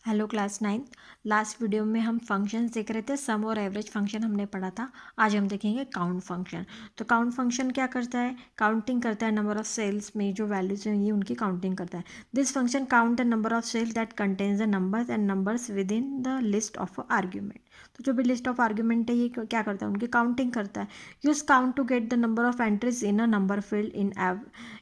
Hello class 9th। Last video में हम functions देख रहे थे। सम और एवरेज फंक्शन हमने पढ़ा था। आज हम देखेंगे काउंट फंक्शन। तो काउंट फंक्शन क्या करता है? काउंटिंग करता है। नंबर ऑफ सेल्स में जो वैल्यूज हैं ये उनकी काउंटिंग करता है। This function count the number of cells that contains the numbers and numbers within the list of argument. तो जो भी लिस्ट ऑफ आर्ग्यूमेंट है ये क्या करता है? उनकी काउंटिंग करता है। Use count to get the number of entries in a number field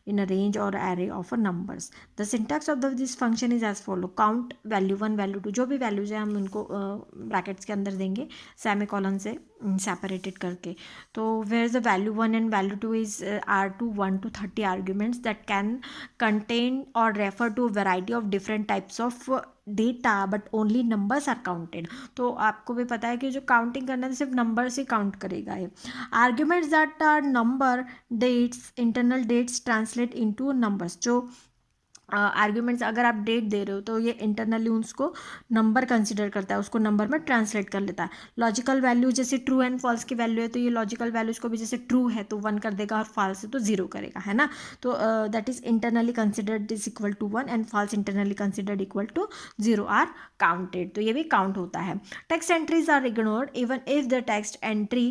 in a range or array of a numbers. The syntax of this function is as follow: count value 1 value 2 जो भी values है हम उनको brackets के अंदर देंगे semicolon से separated करके। तो where the value 1 and value 2 is are to 1 to 30 arguments that can contain or refer to variety of different types of data but only numbers are counted. तो आपको भी पता है कि जो काउंटिंग करना है सिर्फ नंबर से काउंट करेगा ये। Arguments that are number dates internal dates translate into numbers. जो आर्ग्यूमेंट्स अगर आप डेट दे रहे हो तो ये इंटरनली उसको नंबर कंसिडर करता है, उसको नंबर में ट्रांसलेट कर लेता है। लॉजिकल वैल्यू जैसे ट्रू एंड फॉल्स की वैल्यू है तो ये लॉजिकल वैल्यूज को भी जैसे ट्रू है तो 1 कर देगा और फॉल्स है तो 0 करेगा, है ना। तो that is internally considered is equal to 1 and false internally considered equal to 0 are counted. तो ये भी काउंट होता है। Text entries are ignored even if the text entry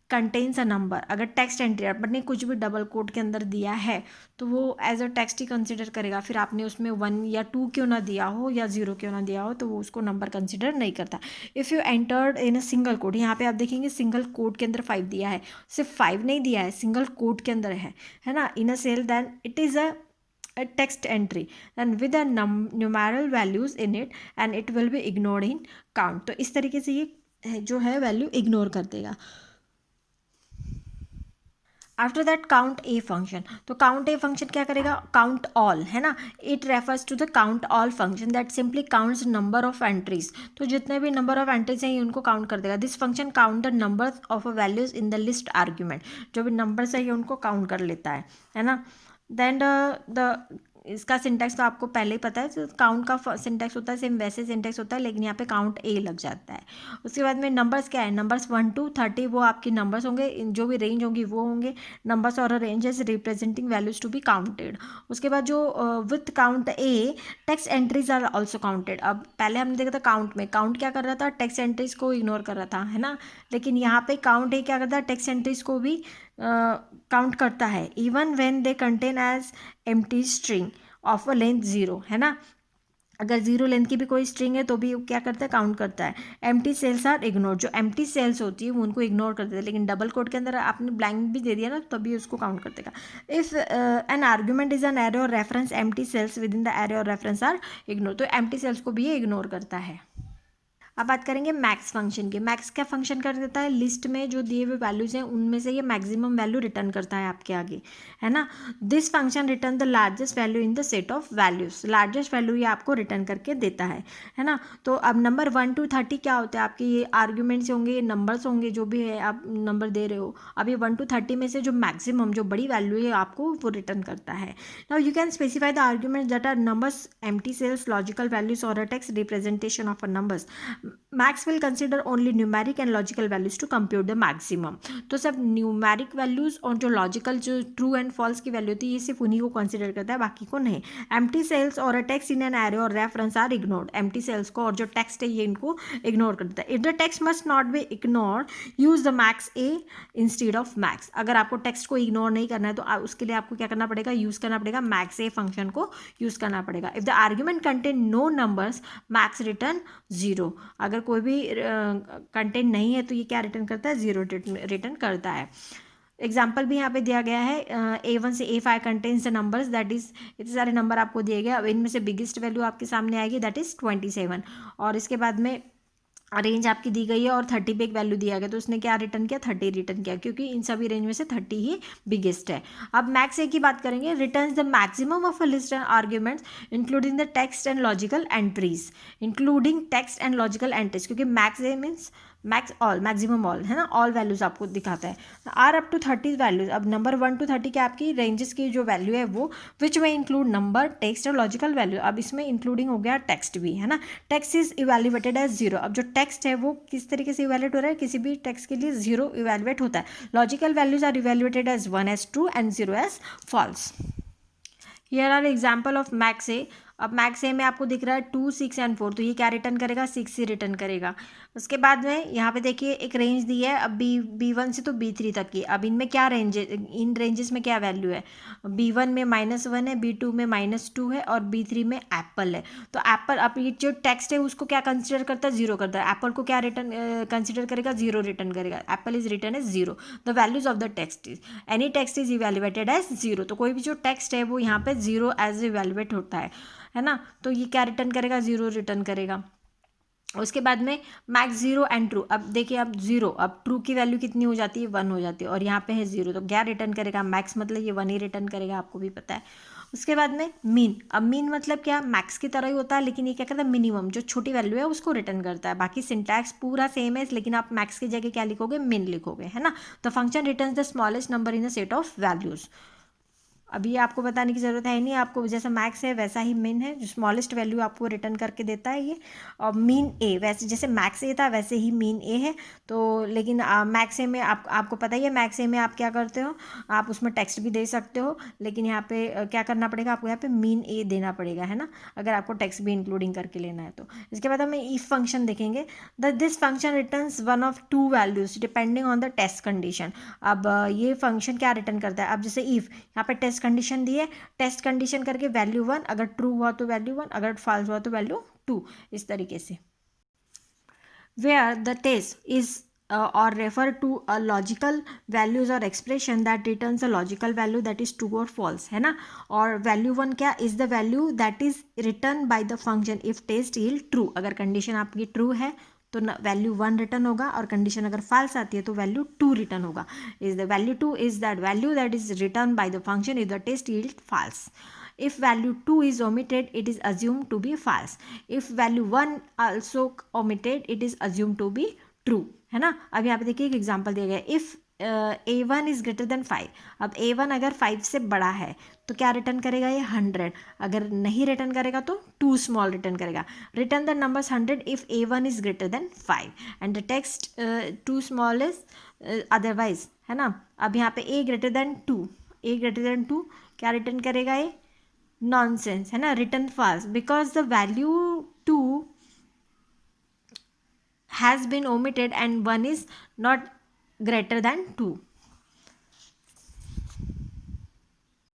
contains a number. अगर टेक्स्ट एंट्री आपने कुछ भी डबल कोट के अंदर दिया है तो वो एज अ टेक्स्ट ही कंसिडर करेगा। फिर आपने उसमें 1 या 2 क्यों ना दिया हो या 0 क्यों ना दिया हो तो वो उसको नंबर कंसिडर नहीं करता। If you entered in a single code, यहाँ पे आप देखेंगे सिंगल कोड के अंदर 5 दिया है, सिर्फ 5 नहीं दिया है, सिंगल कोड के अंदर है ना। In a cell then it is a text entry and with a numeral values in it and it will be ignored in count। तो इस तरीके से ये जो है वैल्यू इग्नोर कर देगा। After that count A function. तो काउंट ए फंक्शन क्या करेगा? काउंट ऑल, है ना। It refers to the count all function that simply counts number of entries. तो जितने भी नंबर ऑफ एंट्रीज हैं ये उनको काउंट कर देगा। This function count the number of values in the list argument. जो भी नंबर्स है ये उनको काउंट कर लेता है ना। देन द इसका सिंटेक्स तो आपको पहले ही पता है। तो काउंट का सिंटेक्स होता है सेम वैसे सिंटेक्स होता है लेकिन यहाँ पे काउंट ए लग जाता है। उसके बाद में नंबर्स क्या है? नंबर्स 1 to 30 वो आपकी नंबर्स होंगे, जो भी रेंज होगी वो होंगे नंबर्स और ranges representing values to be counted. उसके बाद जो with count A text entries are also counted. अब पहले हमने देखा था काउंट में काउंट क्या कर रहा था? टेक्स्ट एंट्रीज को इग्नोर कर रहा था, है ना। लेकिन यहाँ पे काउंट ए क्या करता है? टेक्स्ट एंट्रीज को भी काउंट करता है even when they contain as empty string of a length 0, है ना। अगर 0 लेंथ की भी कोई स्ट्रिंग है तो भी क्या करता है? काउंट करता है। Empty cells are ignore. जो एम्प्टी सेल्स होती है वो उनको इग्नोर कर देता है, लेकिन डबल कोट के अंदर आपने ब्लैंक भी दे दिया ना तभी उसको काउंट कर देगा। If an argument is an array or reference empty cells within the array or reference are ignore. तो एम्प्टी सेल्स को भी ये इग्नोर करता है। अब बात करेंगे मैक्स फंक्शन की। मैक्स क्या फंक्शन कर देता है? लिस्ट में जो दिए हुए वैल्यूज हैं उनमें से ये मैक्सिमम वैल्यू रिटर्न करता है आपके आगे, है ना। This function return the largest value in the set of values. Largest value ये आपको रिटर्न करके देता है ना। तो अब नंबर 1 to 30 क्या होते हैं आपके? ये आर्ग्यूमेंट्स होंगे, ये नंबर्स होंगे, जो भी है आप नंबर दे रहे हो। अब ये 1 to 30 में से जो मैक्सिमम जो बड़ी वैल्यू है आपको वो रिटर्न करता है। Now you can specify the arguments that are numbers, empty cells, logical values or a text representation of a numbers. Max will consider only numeric and logical values to compute the maximum. तो सब numeric values और जो logical जो true and false की value होती है ये सिर्फ उन्हीं को कंसिडर करता है, बाकी को नहीं। Empty cells or a text in an array or reference are ignored. Empty cells को और जो टेक्स्ट है ये इनको इग्नोर कर देता है। If the text must not be ignored use the max A instead of max. अगर आपको टेक्स्ट को इग्नोर नहीं करना है तो उसके लिए आपको क्या करना पड़ेगा? यूज करना पड़ेगा मैक्स ए फंक्शन को यूज करना पड़ेगा। If the argument contain no numbers max return 0। अगर कोई भी कंटेंट नहीं है तो ये क्या रिटर्न करता है? 0 रिटर्न करता है। एग्जाम्पल भी यहाँ पे दिया गया है। A1 से A5 contains the numbers that is इतने सारे नंबर आपको दिए गए। अब इनमें से बिगेस्ट वैल्यू आपके सामने आएगी दैट इज 27। और इसके बाद में रेंज आपकी दी गई है और 30 पे एक वैल्यू दिया गया तो उसने क्या रिटर्न किया? 30 रिटर्न किया, क्योंकि इन सभी रेंज में से 30 ही बिगेस्ट है। अब मैक्स ए की बात करेंगे। Returns the maximum of a list and arguments including the text and logical entries. Including text and logical entries, क्योंकि max A means max all, maximum all, है ना। ऑल वैल्यूज आपको दिखाता है। Are up to 30 values. अब number 1 to 30 के आपकी ranges की जो वैल्यू है वो विच में इंक्लूड नंबर, टेक्स्ट और लॉजिकल वैल्यू। अब इसमें इंक्लूडिंग हो गया टेक्स्ट भी, है ना। Text is evaluated as 0। अब जो टेक्स्ट है वो किस तरीके से इवेल्युएट हो रहा है? किसी भी टेक्स्ट के लिए 0 इवेल्युएट होता है। Logical values are evaluated as 1 as true and 0 as false. Here are example of max A. अब मैक्स ए में आपको दिख रहा है 2, 6 एंड 4, तो ये क्या रिटर्न करेगा, 6 ही रिटर्न करेगा। उसके बाद में यहाँ पे देखिए एक रेंज दी है, अब B1 से तो B3 तक की। अब इनमें क्या रेंज, इन रेंजेस में क्या वैल्यू है, B1 में -1 है, B2 में -2 है और B3 में एप्पल है। तो एप्पल, अब ये जो टेक्स्ट है उसको क्या कंसिडर करता है, 0 करता है। एप्पल को क्या रिटर्न कंसिडर करेगा, 0 रिटर्न करेगा। Apple is return as 0। The values of the text is, any text is evaluated as 0। तो कोई भी जो टेक्स्ट है वो यहाँ पे 0 एज इवेल्युएट होता है ना। तो ये क्या रिटर्न करेगा, 0 रिटर्न करेगा। उसके बाद में मैक्स 0 एंड ट्रू। अब देखिए, अब 0, अब ट्रू की वैल्यू कितनी हो जाती है, 1 हो जाती है, और यहाँ पे है 0, तो क्या रिटर्न करेगा, मैक्स मतलब ये 1 ही रिटर्न करेगा, आपको भी पता है। उसके बाद में मीन। अब मीन मतलब क्या, मैक्स की तरह ही होता है, लेकिन ये क्या करता है, मिनिमम जो छोटी वैल्यू है उसको रिटर्न करता है। बाकी सिंटैक्स पूरा सेम है, लेकिन आप मैक्स की जगह क्या लिखोगे, मिन लिखोगे, है ना। The function returns the smallest number in the set of values. अब ये आपको बताने की ज़रूरत है नहीं, आपको जैसा मैक्स है वैसा ही मिन है, जो स्मॉलेस्ट वैल्यू आपको रिटर्न करके देता है ये। और मीन ए, वैसे जैसे मैक्स ए था वैसे ही मीन ए है। तो लेकिन मैक्स ए में आपको पता ही है, मैक्स ए में आप क्या करते हो, आप उसमें टेक्स्ट भी दे सकते हो, लेकिन यहाँ पे क्या करना पड़ेगा आपको, यहाँ पे मीन ए देना पड़ेगा, है ना, अगर आपको टेक्स्ट भी इंक्लूडिंग करके लेना है तो। इसके बाद हम इफ फंक्शन देखेंगे। This function returns one of 2 values depending on the test condition. अब ये फंक्शन क्या रिटर्न करता है, अब जैसे इफ यहाँ पे टेस्ट कंडीशन दी है, टेस्ट कंडीशन करके वैल्यू 1, अगर ट्रू हुआ तो वैल्यू 1, अगर फॉल्स हुआ तो वैल्यू 2, इस तरीके से। Where the test is or refer to a logical values or expression that returns a logical value that is true or false, है ना। और वैल्यू 1 क्या, is the value that is returned by the function if test yield true। अगर condition आपकी true है तो value 1 return होगा, और कंडीशन अगर फाल्स आती है तो वैल्यू 2 रिटर्न होगा। Is the value 2 is that value that is return by the function if the test yield false. if value 2 is omitted it is assumed to be false। if value 1 also omitted it is assumed to be true, है ना। अब यहाँ पे देखिए एक example दिया गया, if A1 is greater than 5। अब A1 अगर 5 से बड़ा है तो क्या रिटर्न करेगा, ये 100। अगर नहीं रिटर्न करेगा तो 2 स्मॉल रिटर्न करेगा। Return the numbers 100 if A1 is greater than 5 and the text 2 small is otherwise, है ना। अब यहाँ पे A ग्रेटर देन 2 क्या रिटर्न करेगा, ये नॉनसेंस, है ना, return false, because the value 2 has been omitted and 1 is not greater than 2।